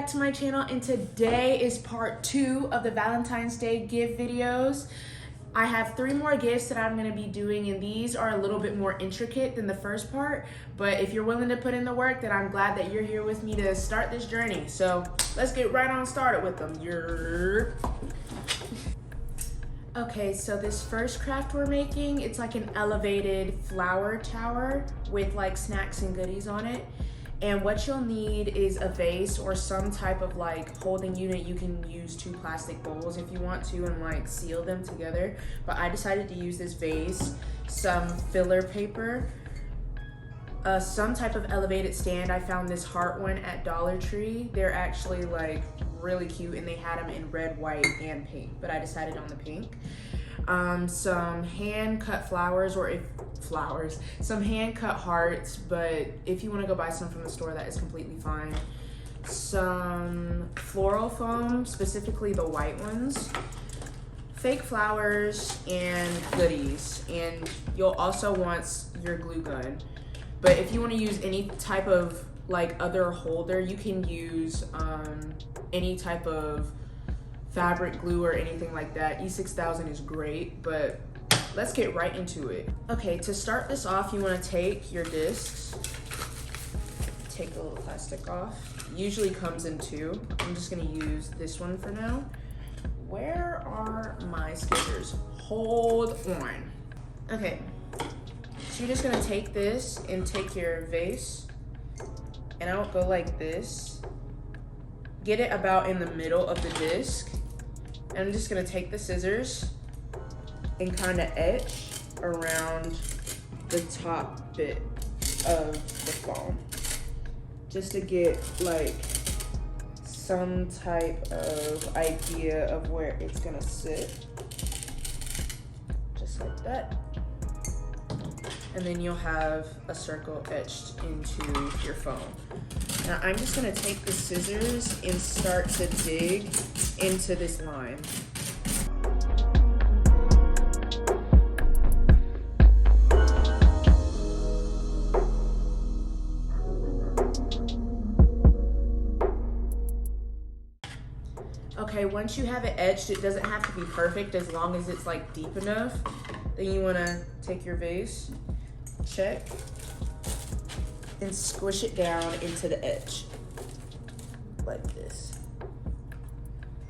to my channel, and today is part 2 of the Valentine's Day gift videos. I have 3 more gifts that I'm going to be doing, and these are a little bit more intricate than the first part, but if you're willing to put in the work, then I'm glad that you're here with me to start this journey. So let's get right on started with them. Okay, so this first craft we're making, it's like an elevated flower tower with like snacks and goodies on it. And what you'll need is a vase or some type of like holding unit. You can use 2 plastic bowls if you want to and like seal them together. But I decided to use this vase, some filler paper, some type of elevated stand. I found this heart one at Dollar Tree. They're actually like really cute, and they had them in red, white, and pink, but I decided on the pink. Some hand cut flowers, some hand cut hearts, but if you want to go buy some from the store, that is completely fine. Some floral foam, specifically the white ones, fake flowers, and goodies. And you'll also want your glue gun. But if you want to use any type of like other holder, you can use any type of fabric glue or anything like that. E6000 is great, but let's get right into it. Okay, to start this off, you want to take your discs, take the little plastic off. Usually comes in 2. I'm just going to use this one for now. Where are my scissors? Hold on. Okay, so you're just going to take this and take your vase, and I'll go like this. Get it about in the middle of the disc. And I'm just gonna take the scissors and kind of etch around the top bit of the foam, just to get like some type of idea of where it's gonna sit, just like that. And then you'll have a circle etched into your foam. Now I'm just gonna take the scissors and start to dig into this line. Okay, once you have it etched, it doesn't have to be perfect, as long as it's like deep enough. Then you wanna take your vase, check, and squish it down into the edge, like this.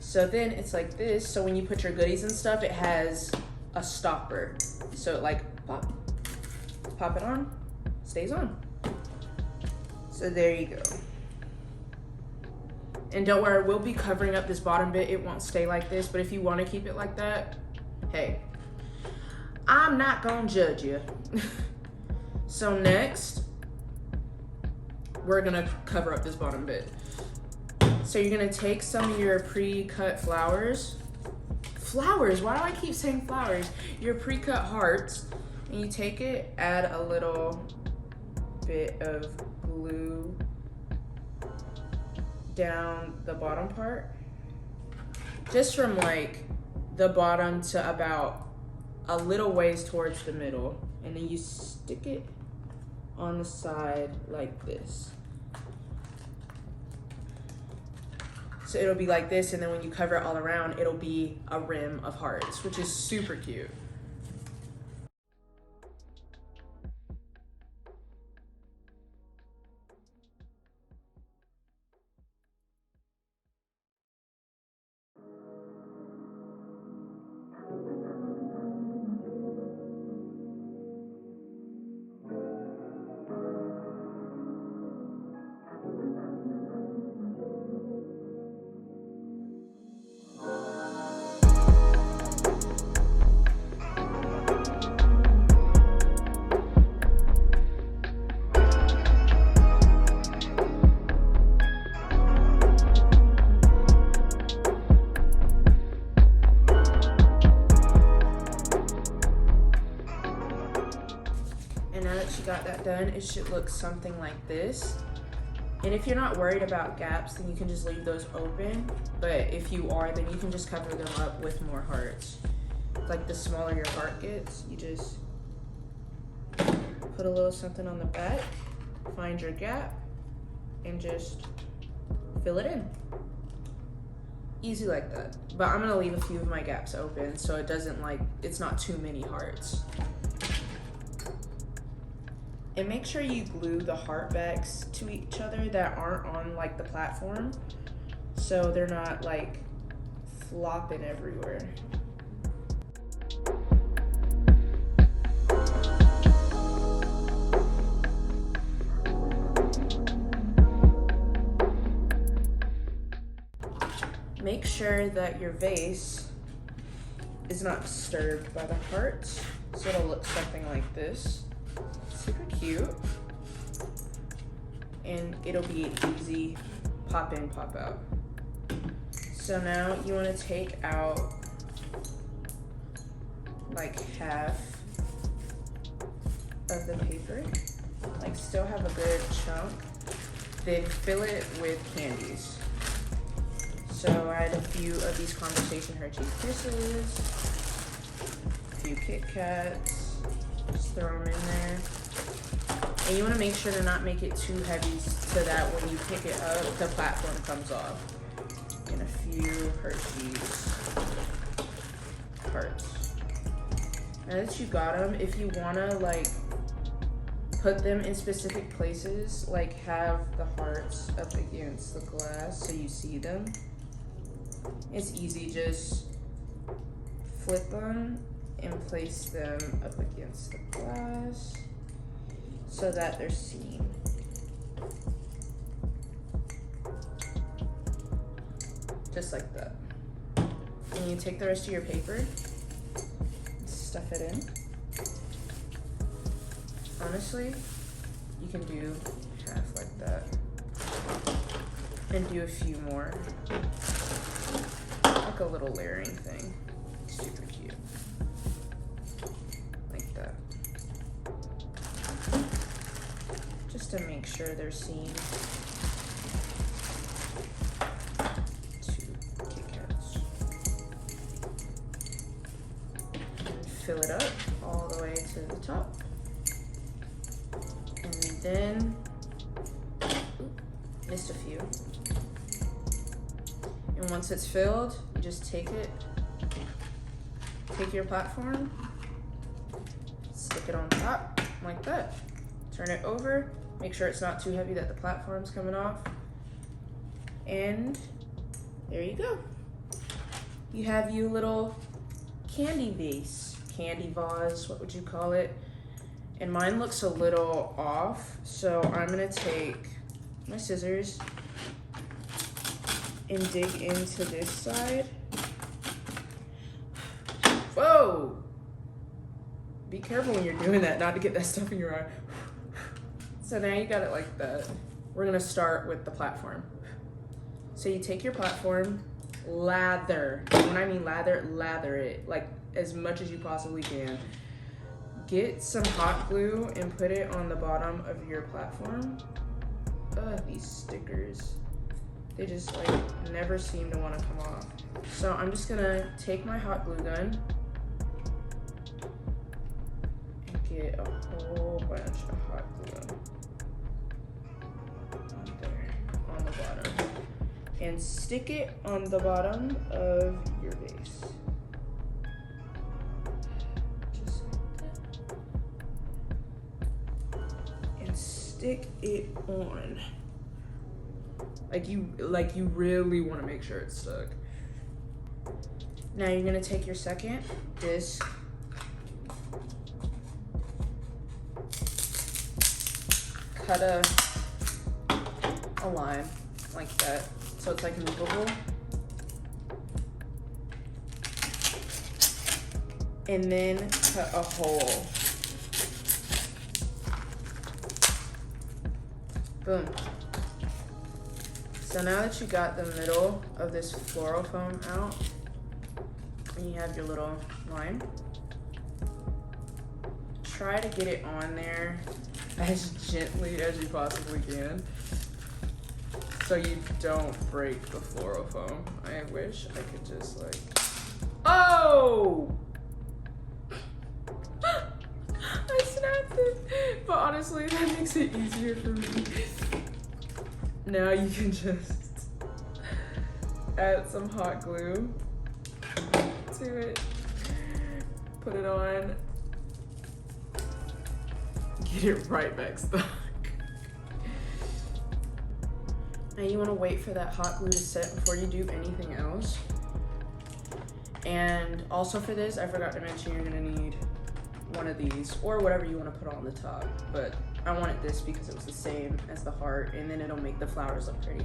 So then it's like this, so when you put your goodies and stuff, it has a stopper. So it like pop it on, stays on. So there you go. And don't worry, we'll be covering up this bottom bit. It won't stay like this, but if you want to keep it like that, hey, I'm not gonna judge you. So next, we're gonna cover up this bottom bit. So you're gonna take some of your pre-cut flowers. Flowers, why do I keep saying flowers? Your pre-cut hearts, and you take it, add a little bit of glue down the bottom part, just from like the bottom to about a little ways towards the middle, and then you stick it on the side like this. So it'll be like this, and then when you cover it all around, it'll be a rim of hearts, which is super cute. Got that done, it should look something like this. And if you're not worried about gaps, then you can just leave those open. But if you are, then you can just cover them up with more hearts. Like the smaller your heart gets, you just put a little something on the back, find your gap, and just fill it in. Easy like that. But I'm gonna leave a few of my gaps open so it doesn't like, it's not too many hearts. And make sure you glue the heart backs to each other that aren't on like the platform, so they're not like flopping everywhere. Make sure that your vase is not disturbed by the hearts, so it'll look something like this. Super cute. And it'll be an easy pop in, pop out. So now you want to take out like half of the paper, like still have a good chunk, then fill it with candies. So I had a few of these Conversation Hershey's Kisses, a few Kit Kats, just throw them in there. And you want to make sure to not make it too heavy so that when you pick it up, the platform comes off. And a few Hershey's hearts. Now that you got them, if you want to like put them in specific places, like have the hearts up against the glass so you see them, it's easy, just flip them and place them up against the glass so that they're seen. Just like that. And you take the rest of your paper, stuff it in. Honestly, you can do half like that and do a few more. Like a little layering thing. Super cute. Like that. Just to make sure they're seen. 2 Kit Kats. And fill it up all the way to the top. And then, missed a few. And once it's filled, you just take your platform, stick it on top like that. Turn it over, make sure it's not too heavy that the platform's coming off. And there you go. You have your little candy vase, candy vase, what would you call it? And mine looks a little off, so I'm gonna take my scissors and dig into this side. Whoa! Be careful when you're doing that, not to get that stuff in your eye. So now you got it like that. We're gonna start with the platform. So you take your platform, lather. When I mean lather, lather it, like as much as you possibly can. Get some hot glue and put it on the bottom of your platform. Ugh, these stickers. They just like never seem to want to come off. So I'm just gonna take my hot glue gun and get a whole bunch of hot glue on there, on the bottom, and stick it on the bottom of your vase. Just like that. And stick it on. Like you really want to make sure it's stuck. Now you're gonna take your second disc, cut a line like that, so it's like movable. And then cut a hole. Boom. So now that you got the middle of this floral foam out, and you have your little line, try to get it on there as gently as you possibly can so you don't break the floral foam. I wish I could just like, oh! I snapped it, but honestly that makes it easier for me. Now you can just add some hot glue to it. Put it on. Get it right back stuck. Now you want to wait for that hot glue to set before you do anything else. And also for this, I forgot to mention you're gonna need one of these or whatever you want to put on the top. But I wanted this because it was the same as the heart, and then it'll make the flowers look pretty.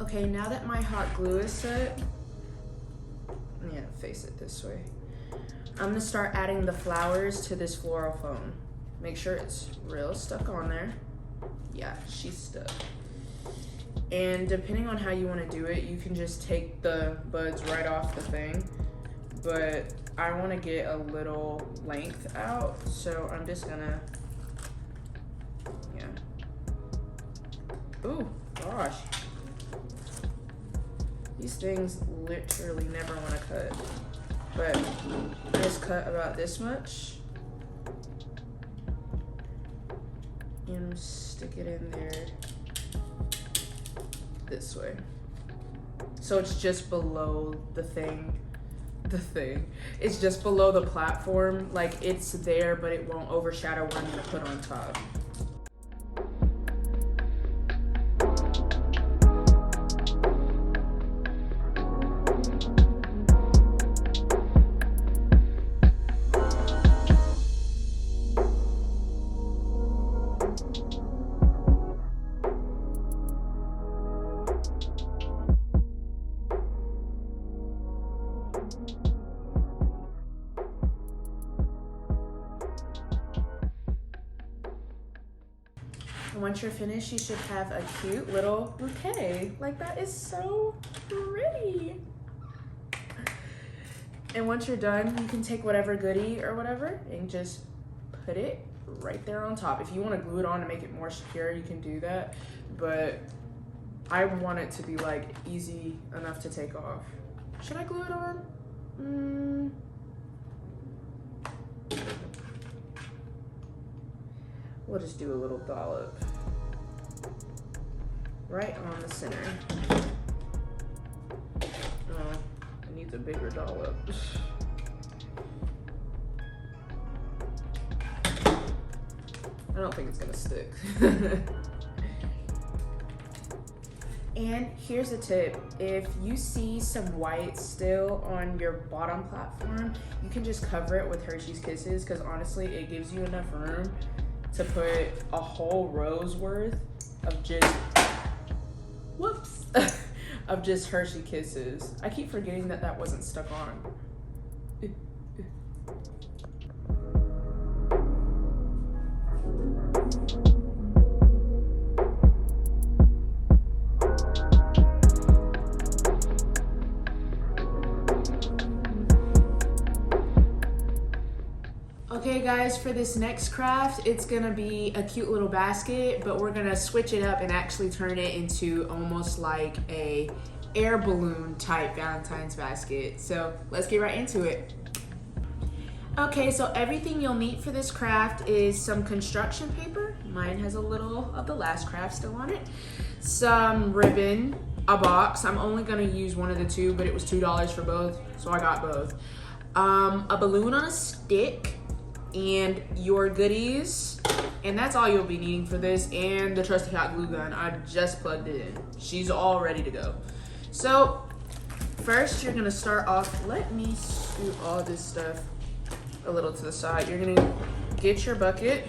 Okay, now that my hot glue is set, yeah, face it this way. I'm gonna start adding the flowers to this floral foam. Make sure it's real stuck on there. Yeah, she's stuck. And depending on how you want to do it, you can just take the buds right off the thing. But I want to get a little length out, so I'm just gonna, yeah. Ooh, gosh. These things literally never want to cut. But I just cut about this much. And stick it in there this way. So it's just below the thing. It's just below the platform. Like it's there, but it won't overshadow what I'm gonna put on top. And once you're finished, you should have a cute little bouquet. Like that is so pretty. And once you're done, you can take whatever goodie or whatever and just put it right there on top. If you want to glue it on to make it more secure, you can do that. But I want it to be like easy enough to take off. Should I glue it on? We'll just do a little dollop right on the center. Oh, it needs a bigger dollop. I don't think it's gonna stick. And here's a tip. If you see some white still on your bottom platform, you can just cover it with Hershey's Kisses, because honestly, it gives you enough room to put a whole row's worth of just, whoops, of just Hershey Kisses. I keep forgetting that that wasn't stuck on. Okay guys, for this next craft, it's gonna be a cute little basket, but we're gonna switch it up and actually turn it into almost like a air balloon type Valentine's basket. So let's get right into it. Okay, so everything you'll need for this craft is some construction paper. Mine has a little of the last craft still on it. Some ribbon, a box. I'm only gonna use one of the two, but it was $2 for both, so I got both. A balloon on a stick, and your goodies, and that's all you'll be needing for this, and the trusty hot glue gun. I just plugged it in. She's all ready to go. So first you're gonna start off, let me scoot all this stuff a little to the side. You're gonna get your bucket.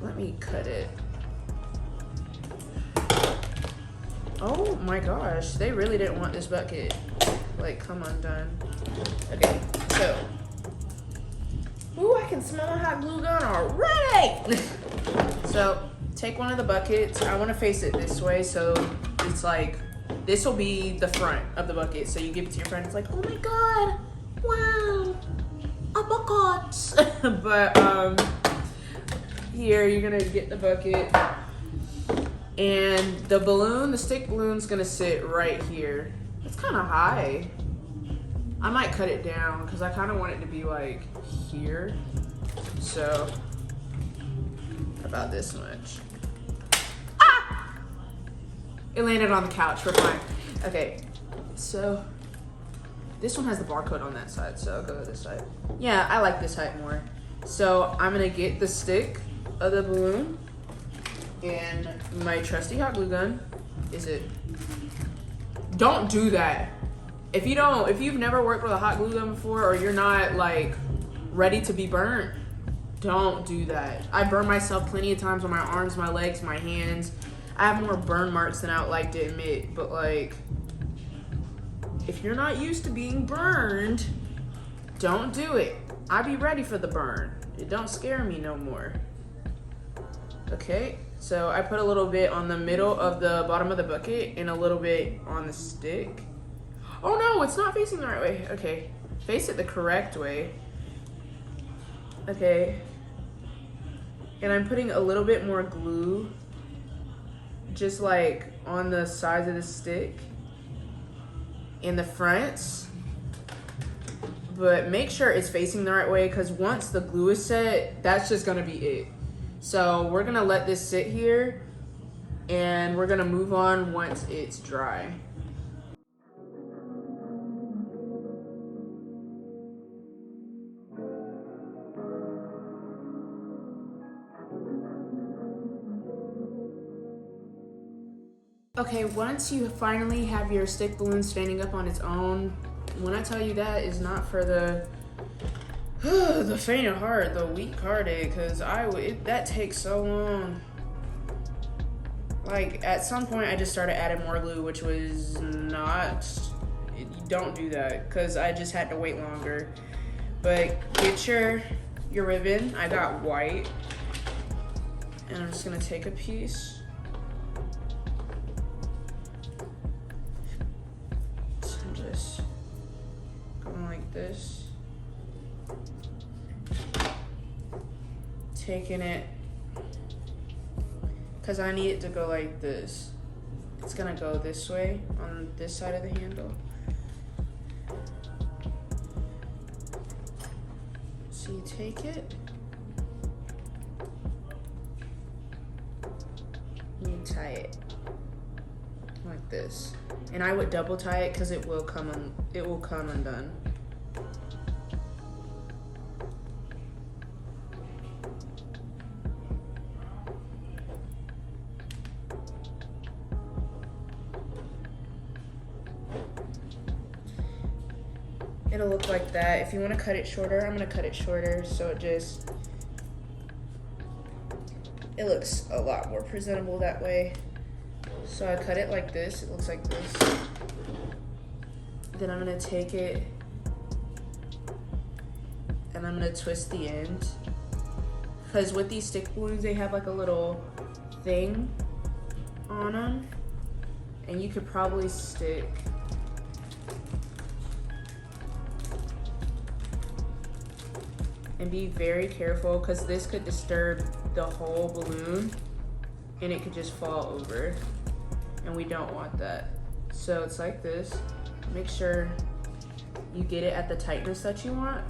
Let me cut it. Oh my gosh, they really didn't want this bucket. Like, come undone. Okay, so ooh, I can smell my hot glue gun already. So take one of the buckets. I want to face it this way, so it's like, this will be the front of the bucket. So you give it to your friend, it's like, oh my God, wow, a bucket. But here, you're gonna get the bucket, and the balloon, the stick balloon's gonna sit right here. It's kind of high. I might cut it down because I kind of want it to be like here. So about this much. Ah! It landed on the couch. We're fine. Okay, so this one has the barcode on that side, so I'll go to this side. Yeah, I like this height more. So I'm gonna get the stick of the balloon and my trusty hot glue gun. Is it? Don't do that. If you've never worked with a hot glue gun before, or you're not like ready to be burnt, don't do that. I burned myself plenty of times on my arms, my legs, my hands. I have more burn marks than I would like to admit, but like, if you're not used to being burned, don't do it. I be ready for the burn. It don't scare me no more. Okay, so I put a little bit on the middle of the bottom of the bucket and a little bit on the stick. Oh no, it's not facing the right way. Okay, face it the correct way. Okay, and I'm putting a little bit more glue just like on the sides of the stick in the fronts, but make sure it's facing the right way, because once the glue is set, that's just gonna be it. So we're gonna let this sit here and we're gonna move on once it's dry. Okay, once you finally have your stick balloon standing up on its own, when I tell you that is not for the the faint of heart, the weak-hearted, because that takes so long. Like, at some point, I just started adding more glue, which was not, don't do that, because I just had to wait longer. But get your ribbon. I got white, and I'm just gonna take a piece. Just going like this, taking it, because I need it to go like this. It's gonna go this way on this side of the handle. So you take it, you tie it like this. And I would double tie it because it will come undone. It'll look like that. If you want to cut it shorter, I'm gonna cut it shorter so it looks a lot more presentable that way. So I cut it like this, it looks like this. Then I'm gonna take it and I'm gonna twist the end. Because with these stick balloons, they have like a little thing on them. And you could probably stick and be very careful, because this could disturb the whole balloon and it could just fall over. And we don't want that. So it's like this. Make sure you get it at the tightness that you want,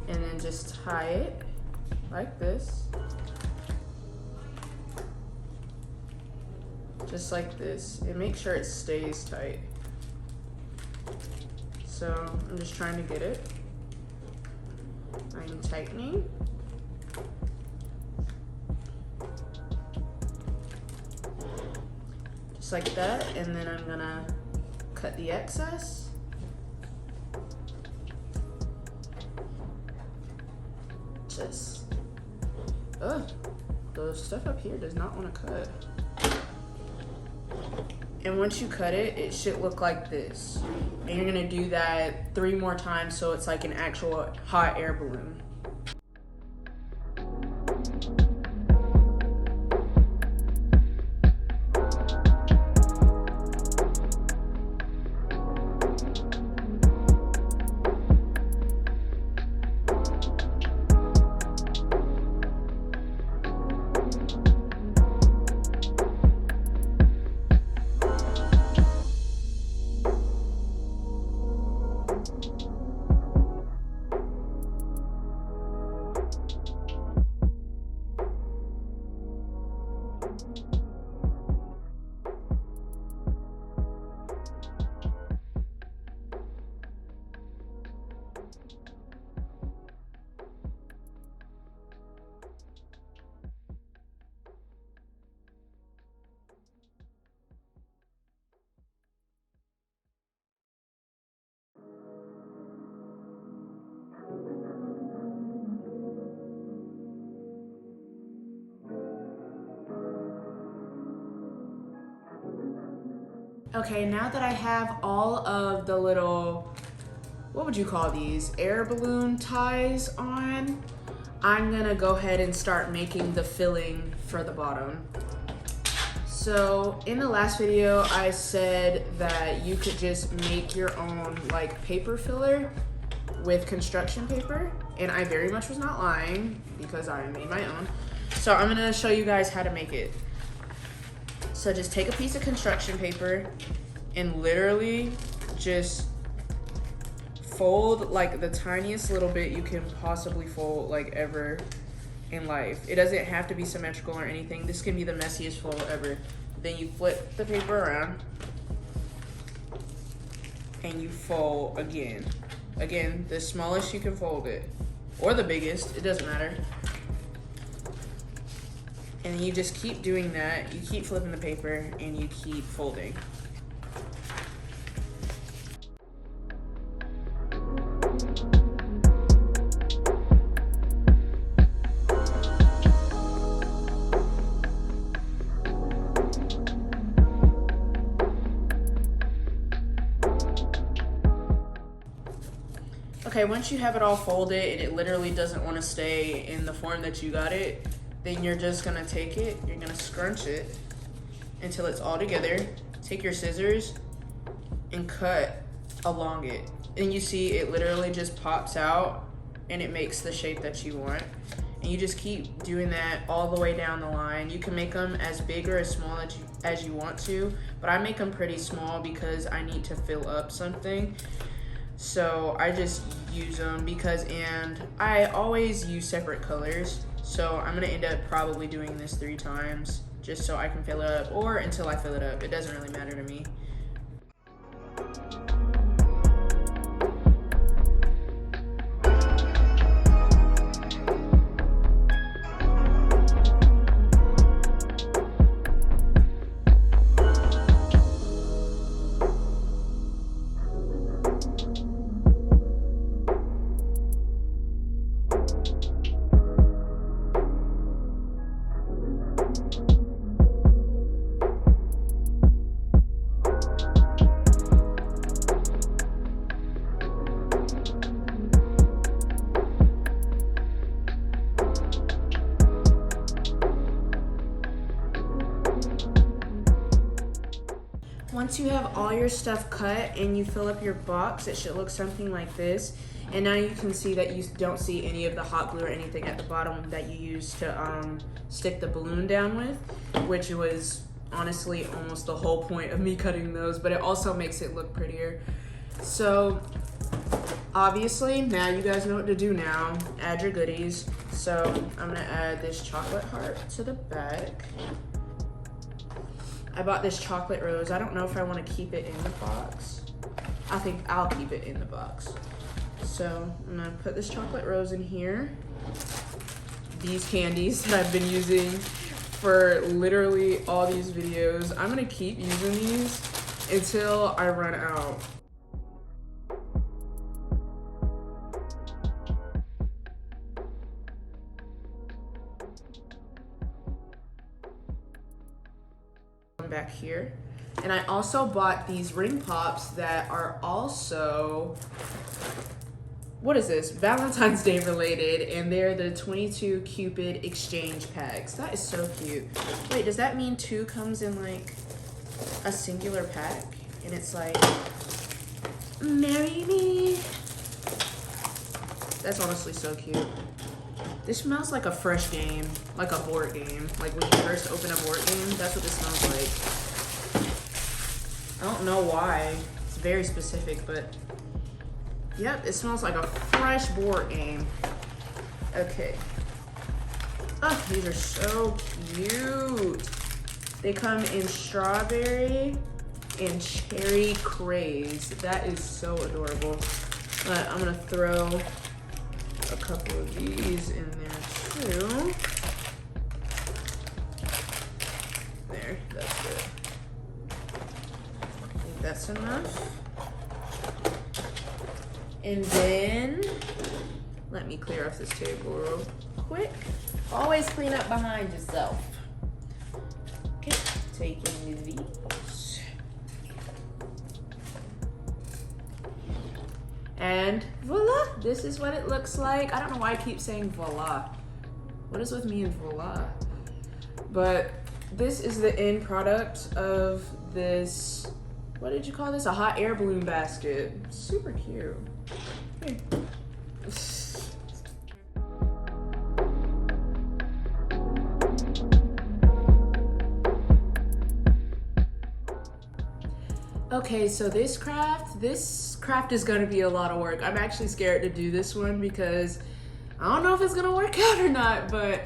and then just tie it like this. Just like this, and make sure it stays tight. So I'm just trying to get it. I'm tightening. Just like that, and then I'm gonna cut the excess. Just, the stuff up here does not want to cut. And once you cut it, it should look like this. And you're gonna do that 3 more times so it's like an actual hot air balloon. Okay, now that I have all of the little, what would you call these, air balloon ties on, I'm gonna go ahead and start making the filling for the bottom. So in the last video, I said that you could just make your own like paper filler with construction paper, and I very much was not lying because I made my own. So I'm gonna show you guys how to make it. So just take a piece of construction paper and literally just fold like the tiniest little bit you can possibly fold like ever in life. It doesn't have to be symmetrical or anything. This can be the messiest fold ever. Then you flip the paper around and you fold again. Again, the smallest you can fold it, or the biggest, it doesn't matter. And you just keep doing that. You keep flipping the paper and you keep folding. Okay, once you have it all folded and it literally doesn't want to stay in the form that you got it, then you're just gonna take it, you're gonna scrunch it until it's all together. Take your scissors and cut along it. And you see it literally just pops out and it makes the shape that you want. And you just keep doing that all the way down the line. You can make them as big or as small as you want to, but I make them pretty small because I need to fill up something. So I just use them because, and I always use separate colors. So I'm gonna end up probably doing this 3 times just so I can fill it up, or until I fill it up. It doesn't really matter to me. Once you have all your stuff cut and you fill up your box, it should look something like this. And now you can see that you don't see any of the hot glue or anything at the bottom that you used to stick the balloon down with, which was honestly almost the whole point of me cutting those, but it also makes it look prettier. So obviously now you guys know what to do now. Add your goodies. So I'm gonna add this chocolate heart to the back. I bought this chocolate rose. I don't know if I want to keep it in the box. I think I'll keep it in the box. So I'm gonna put this chocolate rose in here. These candies that I've been using for literally all these videos, I'm gonna keep using these until I run out. Back here, and I also bought these ring pops that are also, what is this, Valentine's Day related, and they're the 22 Cupid exchange packs. That is so cute. Wait, does that mean 2 comes in like a singular pack and it's like marry me? That's honestly so cute. This smells like a fresh game, like a board game. Like when you first open a board game, that's what this smells like. I don't know why. It's very specific, but yep, it smells like a fresh board game. Okay. Oh, these are so cute. They come in strawberry and cherry craze. That is so adorable. But I'm gonna throw a couple of these in there too. There, that's good. I think that's enough. And then, let me clear off this table real quick. Always clean up behind yourself. Okay, taking these. And voila, this is what it looks like. I don't know why I keep saying voila. What is with me and voila? But this is the end product of this, what did you call this? A hot air balloon basket. Super cute. Here. Okay, so this craft is gonna be a lot of work. I'm actually scared to do this one because I don't know if it's gonna work out or not, but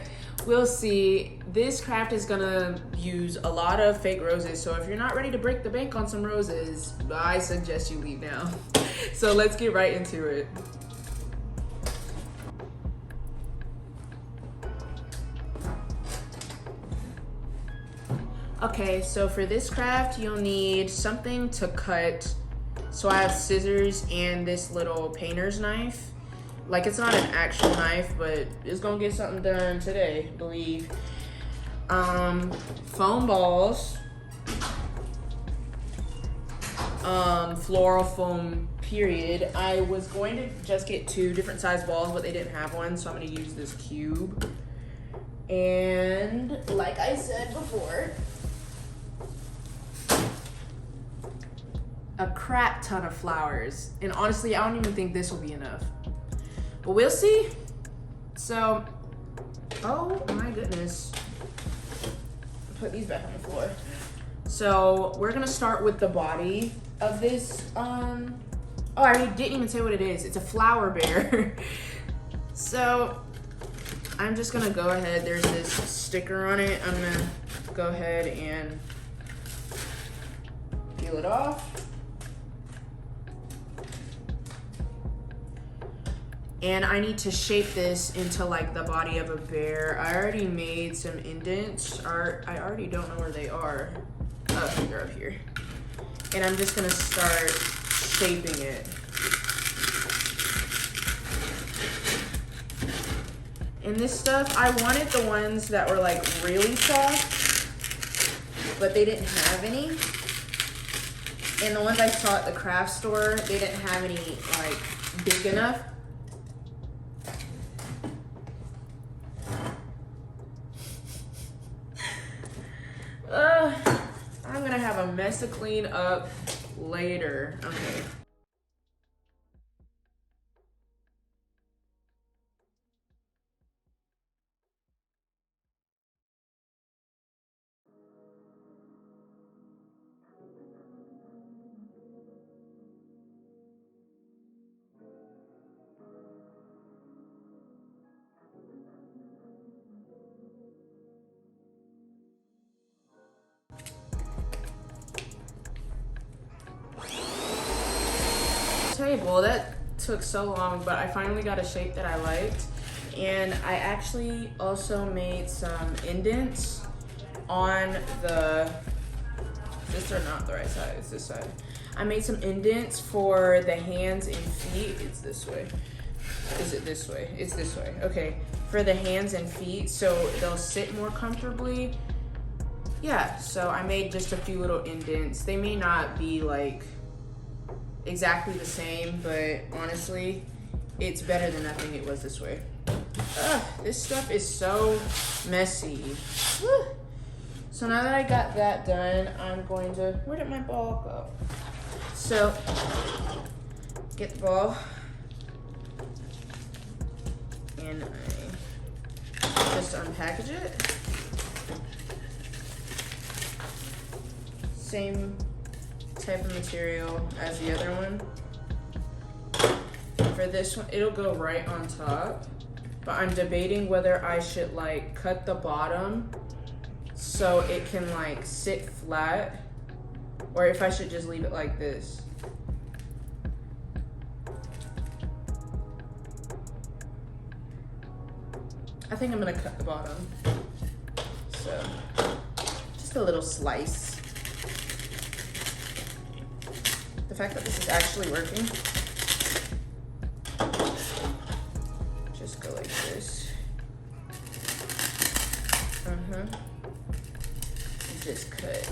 we'll see. This craft is gonna use a lot of fake roses, so if you're not ready to break the bank on some roses, I suggest you leave now. So let's get right into it. Okay, so for this craft, you'll need something to cut. So I have scissors and this little painter's knife. Like, it's not an actual knife, but it's gonna get something done today, I believe. Foam balls. Floral foam, period. I was going to just get 2 different size balls, but they didn't have one, so I'm gonna use this cube. And like I said before, a crap ton of flowers. And honestly, I don't even think this will be enough. But we'll see. So, oh my goodness. Put these back on the floor. So we're gonna start with the body of this. Oh, I already didn't even say what it is. It's a flower bear. So I'm just gonna go ahead. There's this sticker on it. I'm gonna go ahead and peel it off. And I need to shape this into like the body of a bear. I already made some indents. I already don't know where they are. Oh, they're up here. And I'm just gonna start shaping it. And this stuff, I wanted the ones that were like really soft, but they didn't have any. And the ones I saw at the craft store, they didn't have any like big enough. I'm gonna have a mess to clean up later. Okay. Well, that took so long, but I finally got a shape that I liked. And I actually also made some indents on the, these are not the right side, it's this side. I made some indents for the hands and feet. It's this way. Is it this way? It's this way. Okay, for the hands and feet, so they'll sit more comfortably. Yeah, so I made just a few little indents. They may not be like exactly the same, but honestly, it's better than nothing. It was this way. Ugh, this stuff is so messy. Woo. So now that I got that done, I'm going to, where did my ball go? So, get the ball, and I just unpackage it. Same type of material as the other one. For this one, it'll go right on top, but I'm debating whether I should like cut the bottom so it can like sit flat, or if I should just leave it like this. I think I'm gonna cut the bottom. So, just a little slice. The fact that this is actually working. Just go like this. Just cut.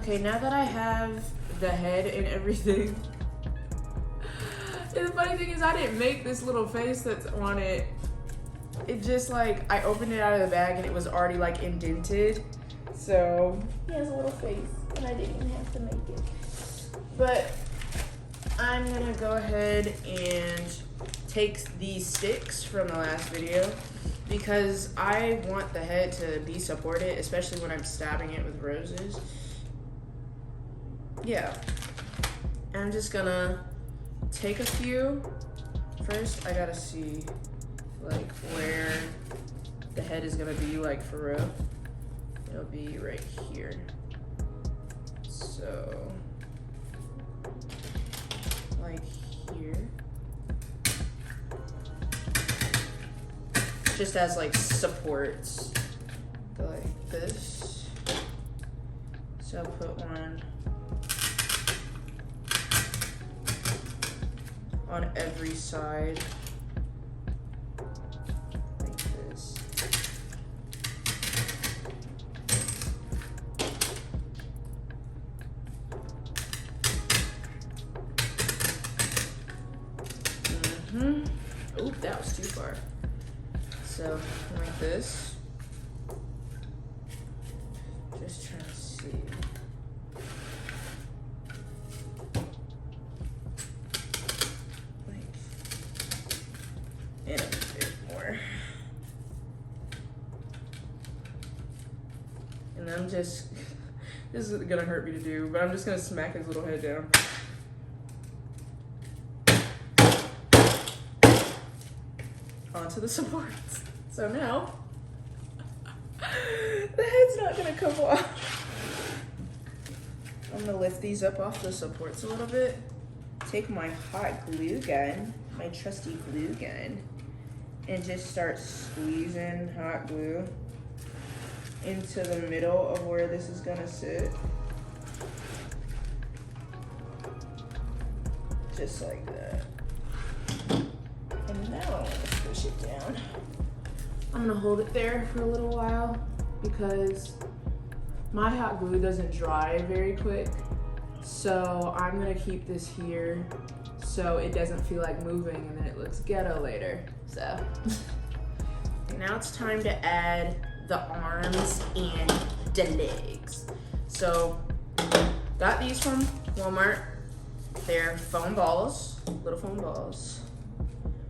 Okay, now that I have the head and everything, and the funny thing is I didn't make this little face that's on it. It just like, I opened it out of the bag and it was already like indented. So he has a little face and I didn't even have to make it. But I'm gonna go ahead and take these sticks from the last video because I want the head to be supported, especially when I'm stabbing it with roses. Yeah, I'm just gonna take a few. First, I gotta see like where the head is gonna be, like for real. It'll be right here. So, like here. Just as like supports, like this. So I'll put one on every side, like this. Oop, that was too far. So, like this. Just trying to see. And a bit more. And I'm just, this is gonna hurt me to do, but I'm just gonna smack his little head down. Onto the supports. So now, the head's not gonna come off. I'm gonna lift these up off the supports a little bit. Take my hot glue gun, my trusty glue gun, and just start squeezing hot glue into the middle of where this is gonna sit. Just like that. And now let's push it down. I'm gonna hold it there for a little while because my hot glue doesn't dry very quick. So I'm gonna keep this here so it doesn't feel like moving and then it looks ghetto later. So now it's time to add the arms and the legs. So got these from Walmart. They're foam balls, little foam balls.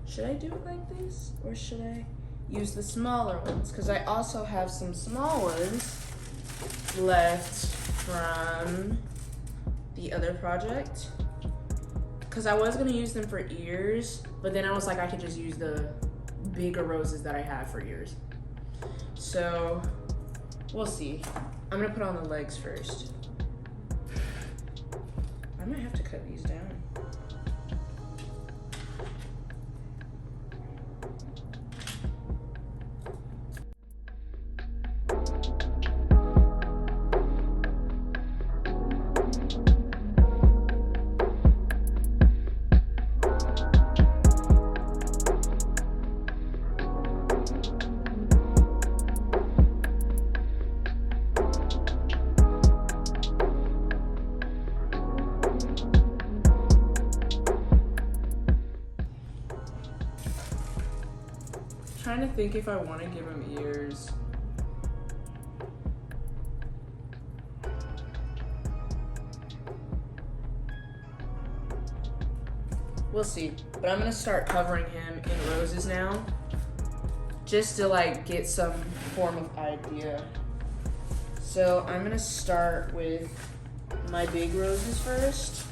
Should I do it like this or should I use the smaller ones? Because I also have some small ones left from the other project. Because I was gonna use them for ears, but then I was like, I could just use the bigger roses that I have for ears. So we'll see. I'm gonna put on the legs first. I might have to cut these down. Trying to think if I want to give him ears. We'll see, but I'm gonna start covering him in roses now, just to like get some form of idea. So I'm gonna start with my big roses first,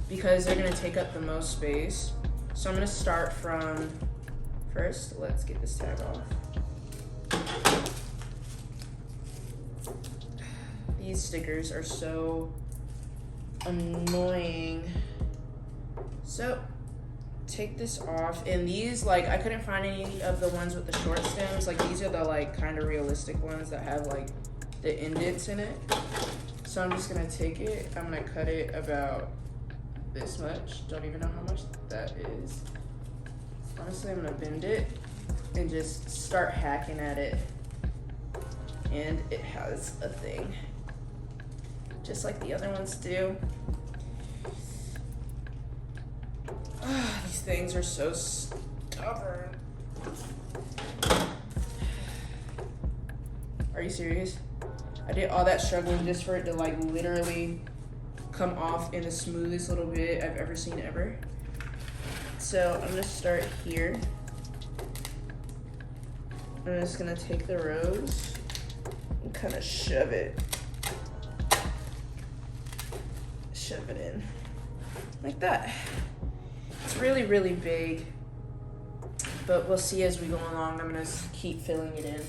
because they're gonna take up the most space. So I'm gonna start from, first, let's get this tag off. These stickers are so annoying. So, take this off. And these, like, I couldn't find any of the ones with the short stems. Like, these are the, like, kind of realistic ones that have, like, the indents in it. So I'm just gonna take it. I'm gonna cut it about this much. Don't even know how much that is. Honestly, I'm gonna bend it and just start hacking at it. And it has a thing. just like the other ones do. These things are so stubborn. Are you serious? I did all that struggling just for it to like literally come off in the smoothest little bit I've ever seen ever. So I'm gonna start here. I'm just gonna take the rose and kind of shove it in like that. It's really, really big, but we'll see as we go along. I'm gonna keep filling it in.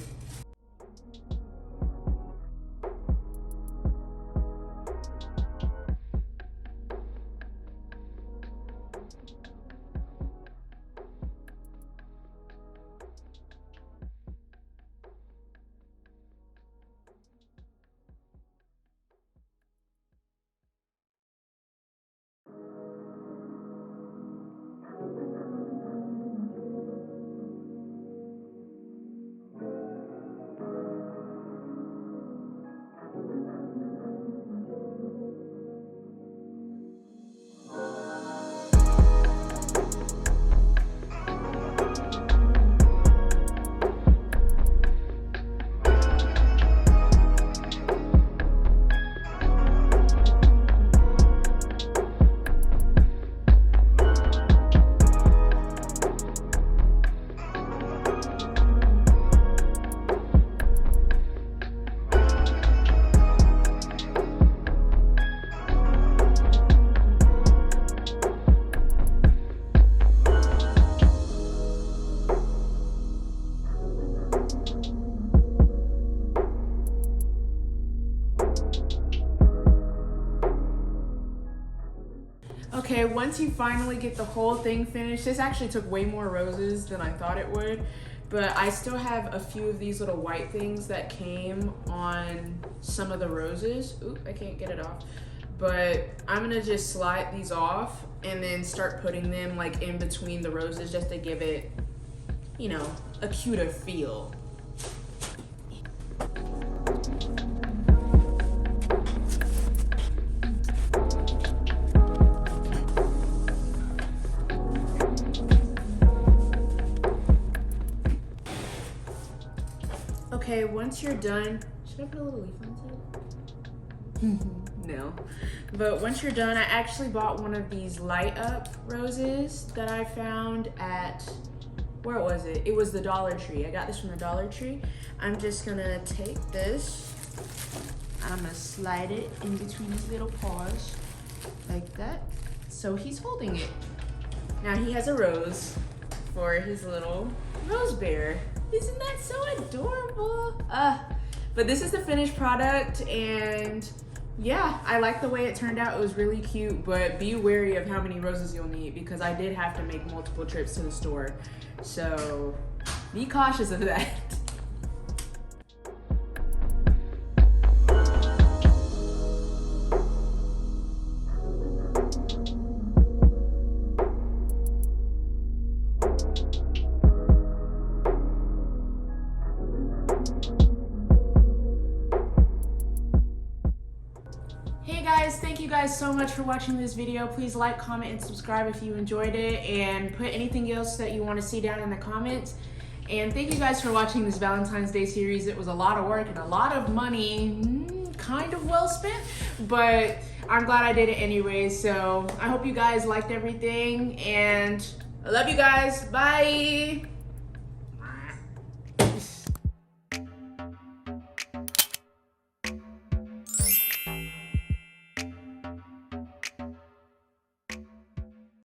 Okay, once you finally get the whole thing finished, this actually took way more roses than I thought it would, but I still have a few of these little white things that came on some of the roses. Oop, I can't get it off. But I'm gonna just slide these off and then start putting them like in between the roses just to give it, you know, a cuter feel. Okay, once you're done, should I put a little leaf on it? No. But once you're done, I actually bought one of these light up roses that I found at, where was it? It was the Dollar Tree. I got this from the Dollar Tree. I'm just gonna take this, I'm gonna slide it in between his little paws, like that. So he's holding it. Now he has a rose for his little rose bear. Isn't that so adorable? But this is the finished product, and yeah, I like the way it turned out. It was really cute, but be wary of how many roses you'll need because I did have to make multiple trips to the store. So be cautious of that. Thank you guys so much for watching this video. Please like, comment, and subscribe if you enjoyed it, and put anything else that you want to see down in the comments. And thank you guys for watching this Valentine's Day series. It was a lot of work and a lot of money, kind of well spent, but I'm glad I did it anyway. So I hope you guys liked everything, and I love you guys. Bye.